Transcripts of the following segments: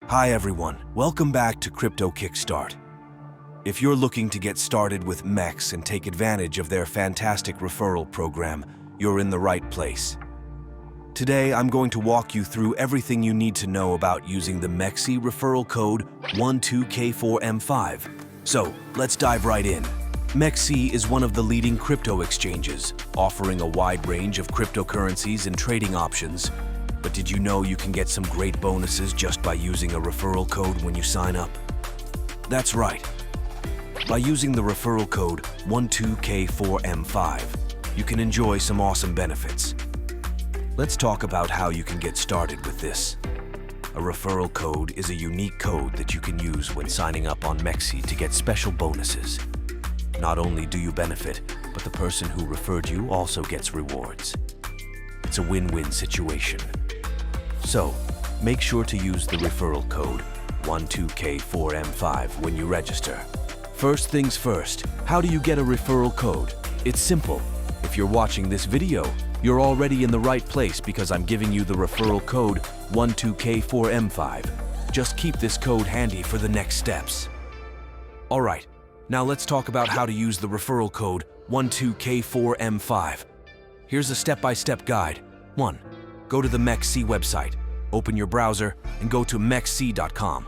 Hi everyone, welcome back to Crypto Kickstart. If you're looking to get started with MEXC and take advantage of their fantastic referral program, you're in the right place. Today, I'm going to walk you through everything you need to know about using the MEXC Referral Code 12K4M5. So, let's dive right in. MEXC is one of the leading crypto exchanges, offering a wide range of cryptocurrencies and trading options. But did you know you can get some great bonuses just by using a referral code when you sign up? That's right. By using the referral code 12K4M5, you can enjoy some awesome benefits. Let's talk about how you can get started with this. A referral code is a unique code that you can use when signing up on MEXC to get special bonuses. Not only do you benefit, but the person who referred you also gets rewards. It's a win-win situation. So, make sure to use the referral code 12K4M5 when you register. First things first, how do you get a referral code? It's simple. If you're watching this video, you're already in the right place because I'm giving you the referral code 12K4M5. Just keep this code handy for the next steps. Alright, now let's talk about how to use the referral code 12K4M5. Here's a step-by-step guide. 1. Go to the MEXC website, open your browser, and go to MEXC.com.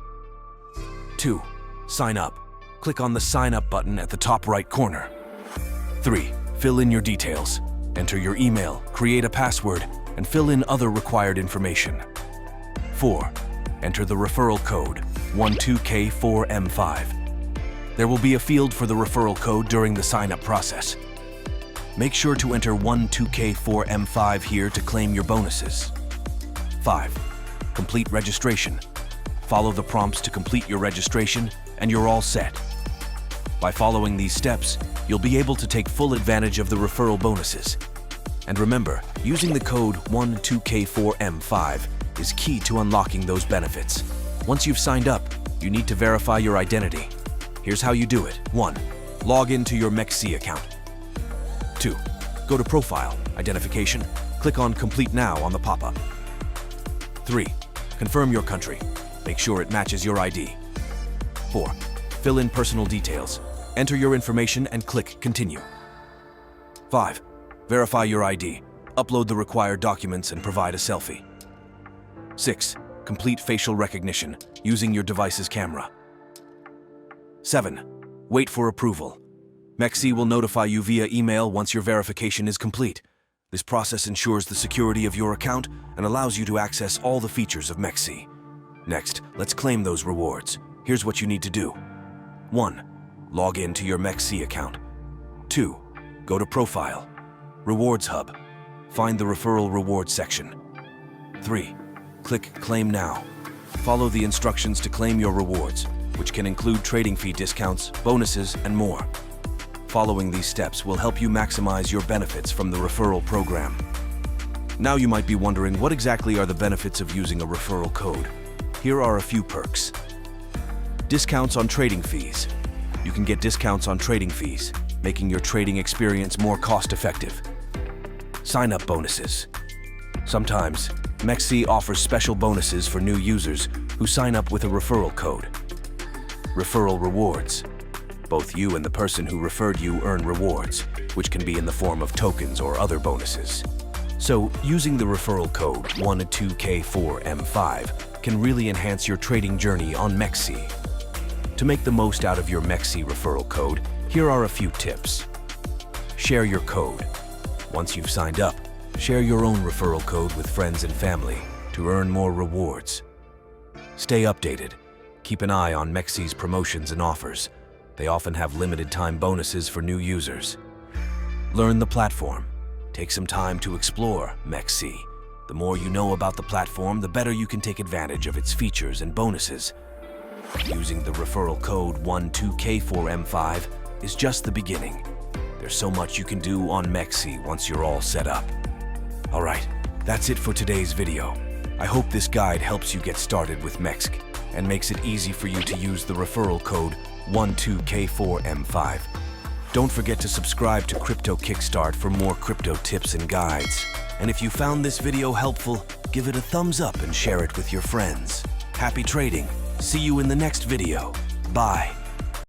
2. Sign up. Click on the Sign Up button at the top right corner. 3. Fill in your details. Enter your email, create a password, and fill in other required information. 4. Enter the referral code 12K4M5. There will be a field for the referral code during the sign-up process. Make sure to enter 12K4M5 here to claim your bonuses. 5. Complete registration. Follow the prompts to complete your registration, and you're all set. By following these steps, you'll be able to take full advantage of the referral bonuses. And remember, using the code 12K4M5 is key to unlocking those benefits. Once you've signed up, you need to verify your identity. Here's how you do it. 1. Log into your MEXC account. 2. Go to Profile, Identification, click on Complete Now on the pop-up. 3. Confirm your country. Make sure it matches your ID. 4. Fill in personal details. Enter your information and click Continue. 5. Verify your ID. Upload the required documents and provide a selfie. 6. Complete facial recognition using your device's camera. 7. Wait for approval. MEXC will notify you via email once your verification is complete. This process ensures the security of your account and allows you to access all the features of MEXC. Next, let's claim those rewards. Here's what you need to do. 1. Log in to your MEXC account. 2. Go to Profile. Rewards Hub. Find the Referral Rewards section. 3. Click Claim Now. Follow the instructions to claim your rewards, which can include trading fee discounts, bonuses, and more. Following these steps will help you maximize your benefits from the referral program. Now you might be wondering, what exactly are the benefits of using a referral code? Here are a few perks. Discounts on trading fees. You can get discounts on trading fees, making your trading experience more cost-effective. Sign-up bonuses. Sometimes, MEXC offers special bonuses for new users who sign up with a referral code. Referral rewards. Both you and the person who referred you earn rewards, which can be in the form of tokens or other bonuses. So, using the referral code 12K4M5 can really enhance your trading journey on MEXC. To make the most out of your MEXC referral code, here are a few tips. Share your code. Once you've signed up, share your own referral code with friends and family to earn more rewards. Stay updated. Keep an eye on MEXC's promotions and offers. They often have limited-time bonuses for new users. Learn the platform. Take some time to explore MEXC. The more you know about the platform, the better you can take advantage of its features and bonuses. Using the referral code 12K4M5 is just the beginning. There's so much you can do on MEXC once you're all set up. Alright, that's it for today's video. I hope this guide helps you get started with MEXC and makes it easy for you to use the referral code 12K4M5. Don't forget to subscribe to Crypto Kickstart for more crypto tips and guides. And if you found this video helpful, give it a thumbs up and share it with your friends. Happy trading. See you in the next video. Bye.